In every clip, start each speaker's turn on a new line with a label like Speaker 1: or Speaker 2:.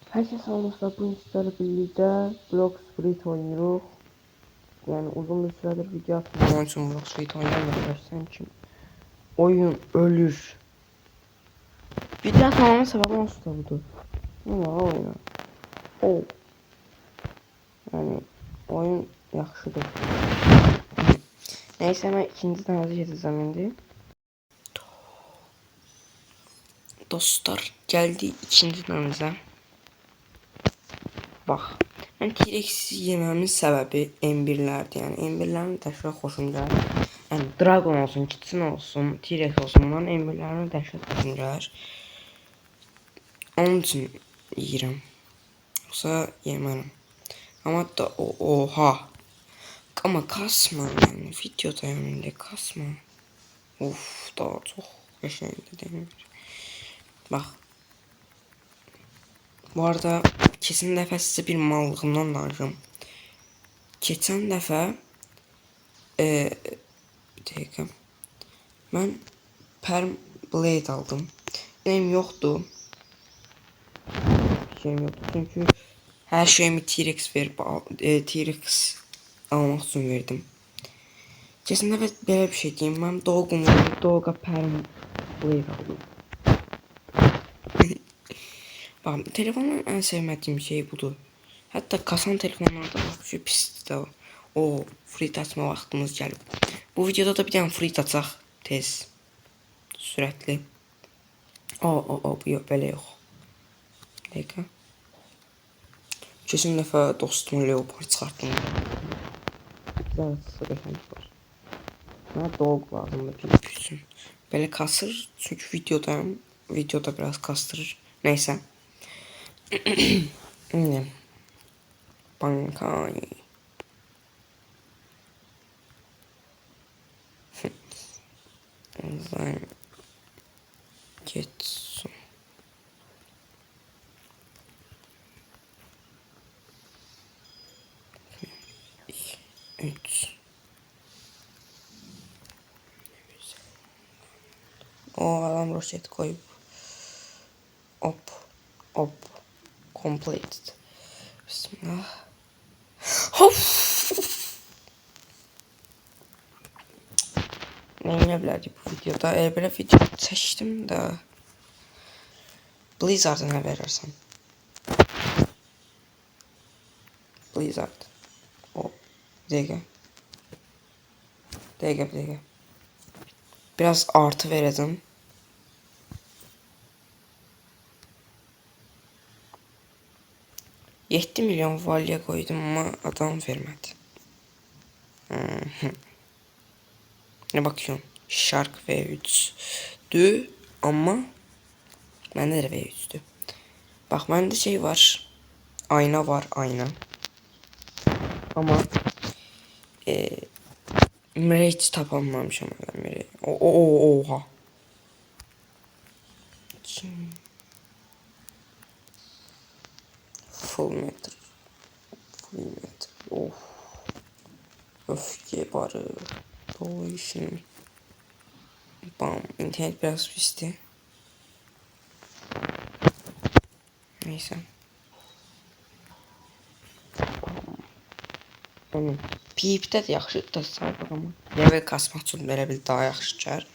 Speaker 1: Herkes olmasa bu sizlerle birlikte Blox Fruit oynuyoruz. Yani uzun bir süredir video atmıyorum. Onun için Blox Fruit oynamıyorum. Senin için oyun ölür. Video atmamın sebebi olsun da budur. Ama oyna. O. Yani oyun yaxşıdır. Neyse ben ikinci tanesi yedireceğim indi. Dostlar geldi ikinci tanemize. Bax. Mən T-Rex yeməmin səbəbi M1'lərdir. Yəni M1'lərin dəhşət xoşum gəlir. Yəni Dragon olsun, Kitsin olsun, T-Rex olsun, bunların M1'lərin dəhşət xoşum gəlir. Onun üçün yeyirəm. Yoxsa yemərəm. Amma da oha. Amma kasma yəni videodayım indi kasma. Uf, daha çox qəşəngdir demir. Bax. Bu arada keçən dəfə sizə bir mallığımdan danışım. Keçən dəfə bir dəqiqə. Mən Perm Blade aldım. Neyim yoxdur. Şeyim yoxdur çünki hər şeyimi T-Rex verib T-Rex almaq üçün verdim. Keçən dəfə belə bir şey deyim. Mən Doga Perm Blade aldım. Bax, telefonun ən sevmədiyim şey budur. Hətta kasan telefonlarda şu pisdir də. O, fruit açma vaxtımız gəlib. Bu videoda da bir dənə fruit açaq tez. Sürətli. Bu yox, belə yox. Dəqiqə. Keçən dəfə dostumun Leopard çıxartdım. Güzel qəşəng var. Mənə dog lazımdır PvP üçün. Belə kasır, çünki videodayım. Videoda biraz kastırır. Neysə. İndi. Bankay. Zayn. Getsun. Üç. O adam roşet koyup. Hop. Completed. Bismillah. Hop. Neyinə bilərdik bu videoda? Belə video çəkdim də. Blizzard'a nə verirsən? Blizzard. O. Bir dəqiqə. Biraz artı verəcəm. 7 milyon valya koydum ama adam vermedi. Ne bakıyorsun? Shark V3'dü ama bende de V3'dü. Bak bende şey var. Ayna var, ayna. Ama hiç tapanmamışım adam biri. Oha. Full meter. Of. Öfke barı. O işin. Bam. İnternet biraz pisti. Neyse. PvP'də də yaxşıdır sayılır amma. Level kasmaq üçün belə bir daha yaxşı çıxar.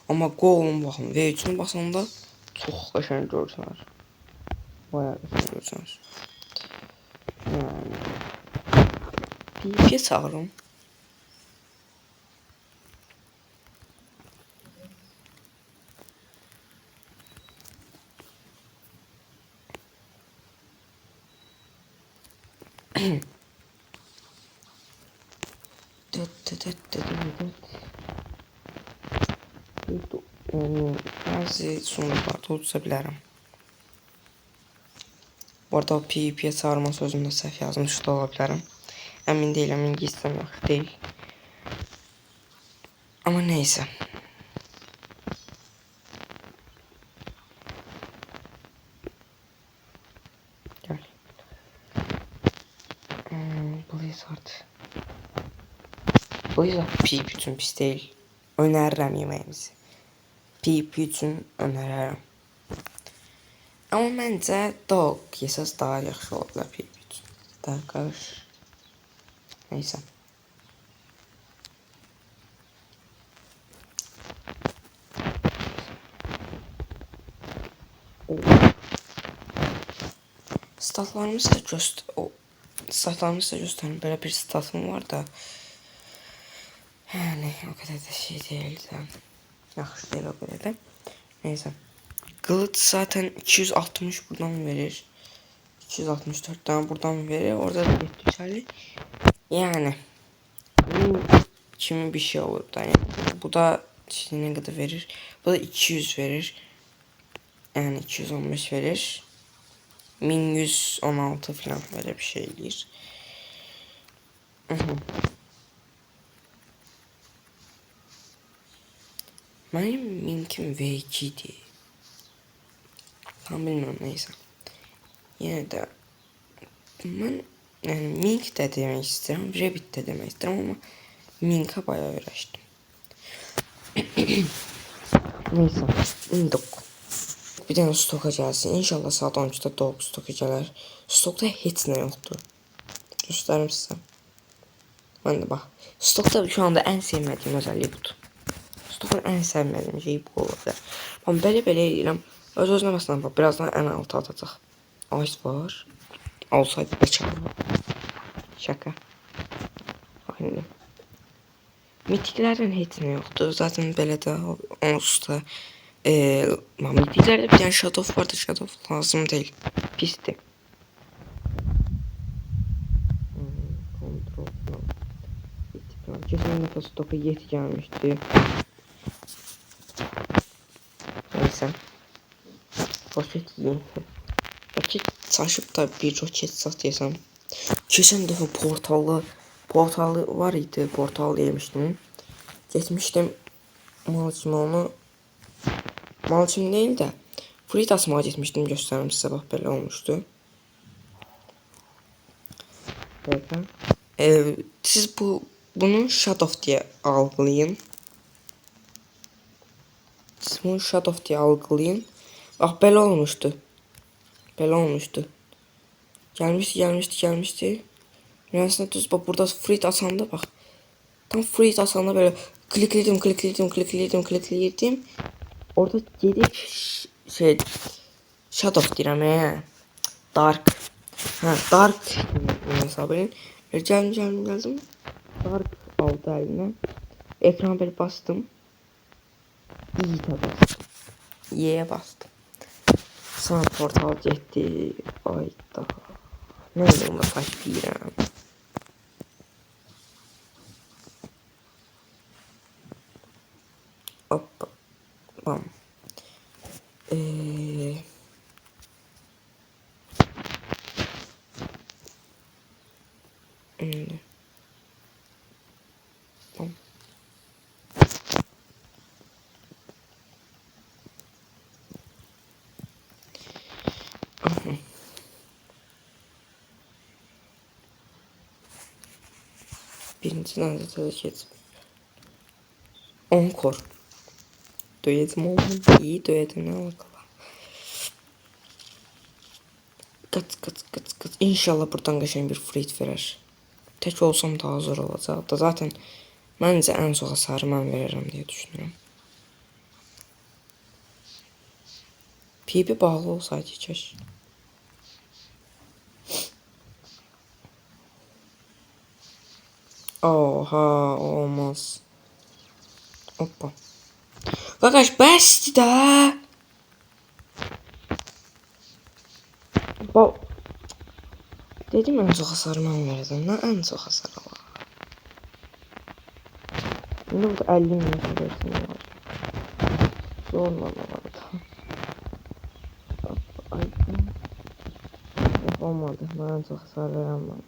Speaker 1: Amma qolun baxın, V3-ün basanda çox qəşəng görsənər. Bayağı qəşəng görsənər. Yəni PvP çağırım. Bəzi sunumlarda udsa bilərəm. Bu arada o PvP'ye çağırma sözümdə səhv yazmış da ola bilərəm. Əmin deyiləm, İngiliscəm yaxşı deyil. Amma neysə. Gəl. Blizzard PvP üçün pis deyil. Önərirəm yeməyimizi. PvP üçün önərirəm. Amma məncə dog yesəz daha yaxşı ola bilər PvP üçün. Daha qarış. Neysə. Statlarımızı da göstərin. Belə bir statım var da. Yəni o qədər də şey deyil də. Yaxşı deyil o qədər də. Neysə. Qılıç zaten 260 buradan verir. 264 tane buradan verir. Orada da 750. Yani kimi bir şey olur da. Yani bu da işte ne kadar verir? Bu da 200 verir. Yani 215 verir. 1116 falan böyle bir şey gelir. Benim minkim V2'di. Tam bilmiyorum neyse. Yine de ben yani mink de demek isterim, rabbit de demek isterim ama mink'e bayağı uğraştım. Neyse, indik. Bir tane stoka gelsin. İnşallah saat 12'de dog stoka gelir. Stokta hiç ne yoktu. Gösterim size. Ben de bak. Stokta şu anda en sevmediğim özelliği budur. Stokun en sevmediğim şey bu olabilir. Ben böyle edirəm. Öz-özünə məsələn bax, birazdan ən altı atacaq. Ice var. Olsaydı bıçaq. Şaka. Aynen. Mitiklərdən heç nə yoxdur. Zaten belə də onsuz da mitiklərdə bir dənə shadow vardı. Shadow lazım değil. Pisdir. Kontrol falan. Geçen defa stoka yeti gelmişti. Neyse. Roket yiyeyim. Roket saçıp da bir roket satıyorsam. Geçen defa portalı var idi. Portal yemiştim. Geçmiştim. Malçım değil de Fruit asmağa gitmiştim, göstereyim size, bak böyle olmuştu. Bakın. Siz bunu Shadow diye algılayın. Siz bunu Shadow diye algılayın. Bak böyle olmuştu. Böyle olmuştu. Gelmişti. Birazdan düz bak, burada Fruit asanda bak. Tam Fruit asanda böyle klikledim. Orada gelip şey Shadow deyirəm Dark. Dark hesab edin. Geldim. Dark aldı eline. Ekran bir bastım. İyi'ye bastım. Y'ye bastım. Sonra portal getdi. Ayda. Ne oldu saç deyirəm. Hoppa. Bam. Bam. Birinciden de hareket. 10 kor. Döyedim oğlum. İyi döyedim, ne bakalım. Kaç. İnşallah buradan geçen bir fruit verir. Tek olsam daha zor olacak da zaten bence en son hasarı ben veririm diye düşünüyorum. PvP bağlı olsaydı keşke. Oha, olmaz. Hoppa. Arkadaş besti da. Dedim en çok hasarı ben verdim. Ne en çok hasarı var. Şimdi burada 50 milyon versin var. Zorla var da. Ay. Olmadı. Ben en çok hasar veremem.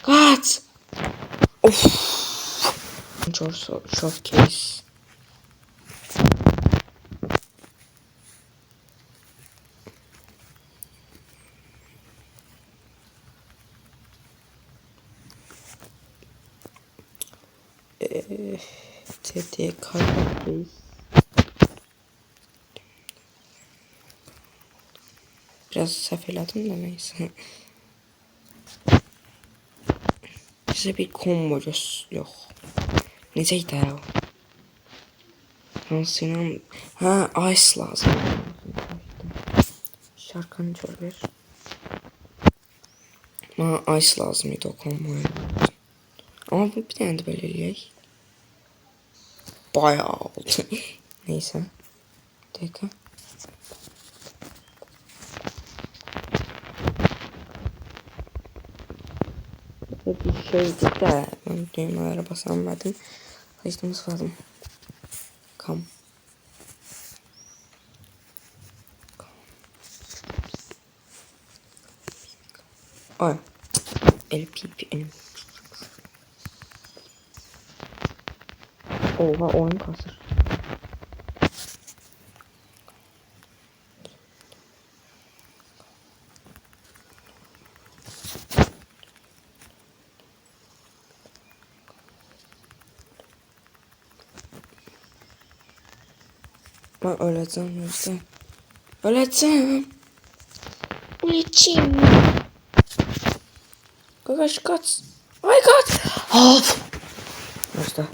Speaker 1: Kaç. Of. Showcase. TT Kalbreis. Biraz səhv elədim də neysə. Sizə bir combo yox. Necə idi o? Hansıyla? Ha, ice lazım. Şarkını çöl. Bana ice lazım idi o comboya. Ama bir tane de böyle eləyək. Bayağı oldu. Neyse. Bir dakika. Bir şeydi de ben düğmelere basamadım. Kaçtığımız lazım. Kam. Ay. LPP. Oha oyun kasır. Ben öleceğim yoksa. Öleceğim. Öleceğim. Kaç. Ay kaç. Of. İşte.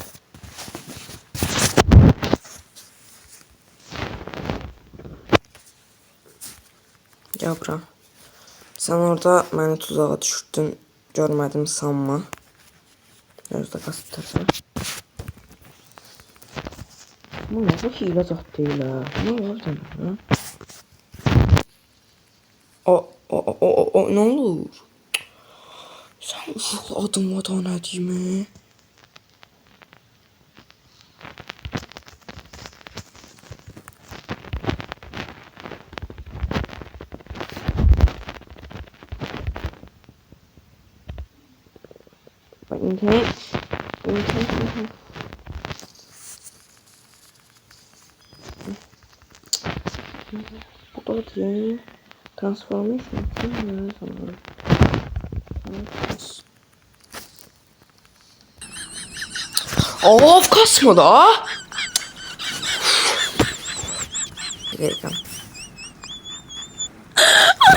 Speaker 1: Gel bura. Sen orada beni tuzağa düşürdün. Görmedim sanma. Gözde kastırdı. Bu ne? Bu hile zat değil ha. Ne var canım? O ne olur? Sen ufuklu adım vatan edeyim. Bak internet. Bu da diye transformation yapayım ya sanırım. Of kasma da. Gidelim.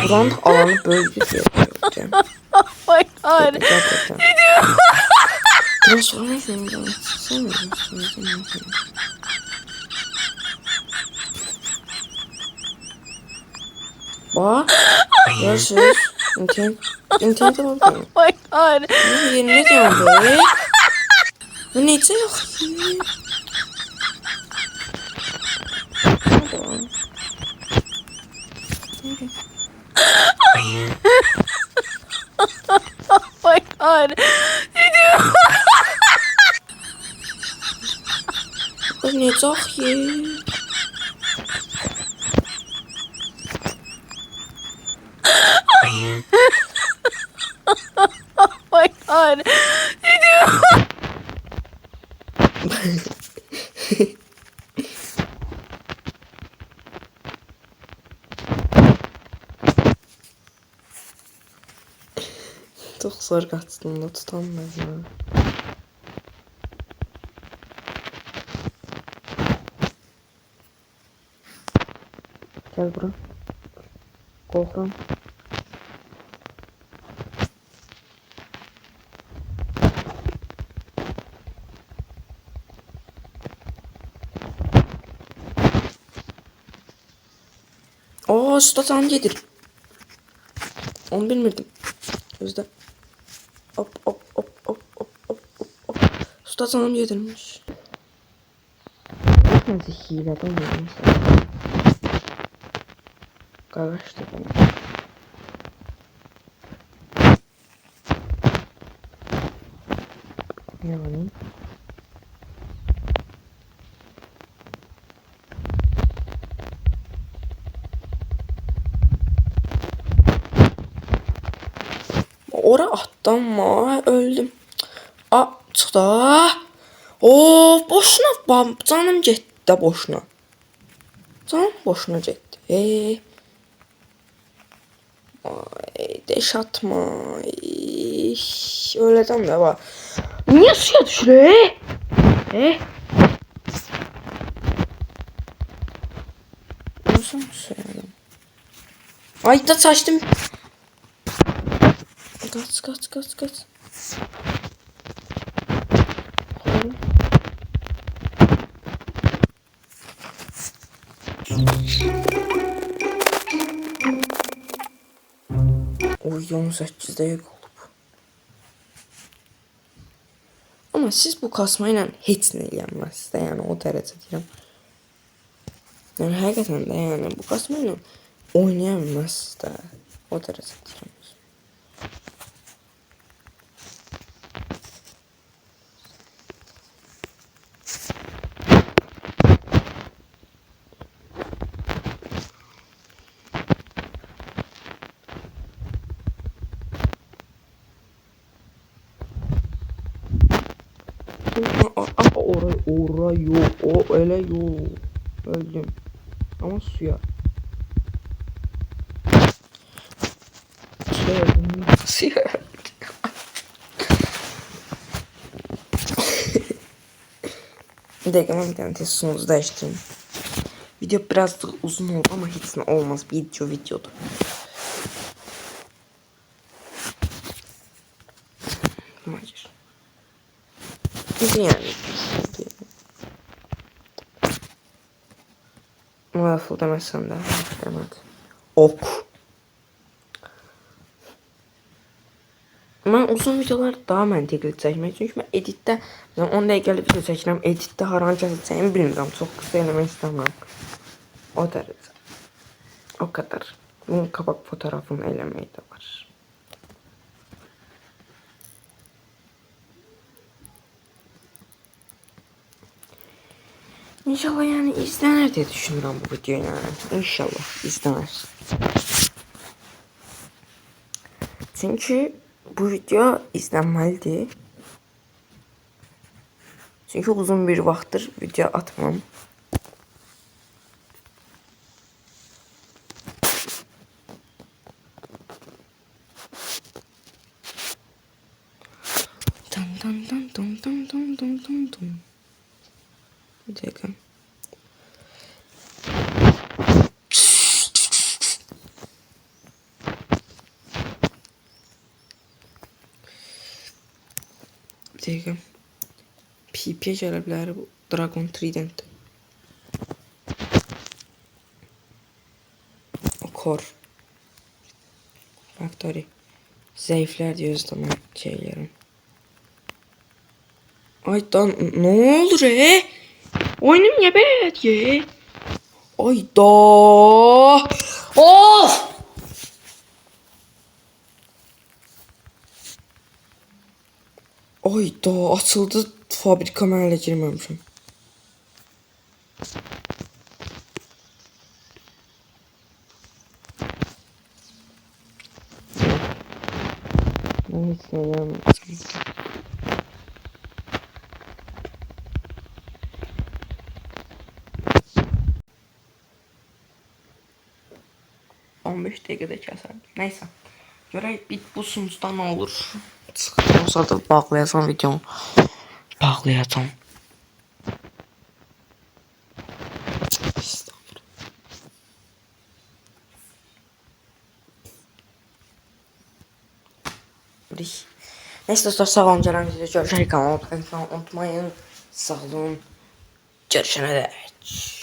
Speaker 1: Buranın alanı böyle bir şey yapacağım.
Speaker 2: Oh my god.
Speaker 1: Transformation yapacağım. Bak. Görüşürüz. İnternete bakıyorum.
Speaker 2: Oh my god.
Speaker 1: Bu yerine geldi. Bu neyse yok.
Speaker 2: Oh my god.
Speaker 1: Bu ne çok iyi.
Speaker 2: Oh my god.
Speaker 1: Çok zor kaçtım da tutamaz ya. Gel buraya. Korkram. Aa, süt atağım yedir. Onu bilmirdim. Gözde. Hop. Süt atağım yedirmiş. Nasıl hileden yedirmiş. Karıştı bana. Yani. Ora atlanma, öldüm. Aa, çıktı. Oo, boşuna canım getdi boşuna. Canım boşuna getdi. Ay, deş atma. Öyleden de var. Niye suya düşürüyor? Nasıl suya? Ay da saçtım. Kaç. Oyun 8'de yok olub. Ama siz bu kasmayla heç nə eləməzsiniz də, yəni o dərəcə deyirəm. Yəni həqiqətən də yəni bu kasmayla oynaya bilməzsiniz də. O dərəcə deyirəm. Oraya yok. O öyle yok. Öldüm. Ama suya. Suya. Bir dakika ben bir tane test sunucu değiştireyim. Video biraz da uzun oldu ama hiç ne olmaz. Videodu. Hayır. Yani. Waffle demezsem de. Evet. Ok. Ben uzun videolar daha məntiqli çəkmək. Çünki mən editdə 10 dəqiqəlik video çəkirəm. Editdə haranı kəsəcəyimi bilmirəm. Çox qısa eləmək istəmirəm. O dərəcə. O kadar. Bunun kabak fotoğrafını eləmək də var. İnşallah yani izlenir diye düşünürüm bu video yani. İnşallah izlenir. Çünkü bu video izlenmelidir. Çünkü uzun bir vaxtdır video atmam. Dum. Bir dakika. Bir dakika. PP gələ bilər bu Dragon Trident. Kor. Factory. Zayıflar diyoruz da ben şeylerim. Aydan ne olur Oyunum niye böyle diye? Ayda. Of! Ayda açıldı fabrika, mən hələ girməmişəm. Mən heç nə eləməmişəm. 15 dəqiqədə kəsərdim. Neyse. Görək bit bu sunucuda nə olur. Çıxdım olsa da bağlayacağım videomu. Bağlayacağım. Neyse dostlar, sağ olun, gələn videoda görüşərik. Kanalıma abunə olmayı unutmayın. Sağ olun. Görüşənə dək.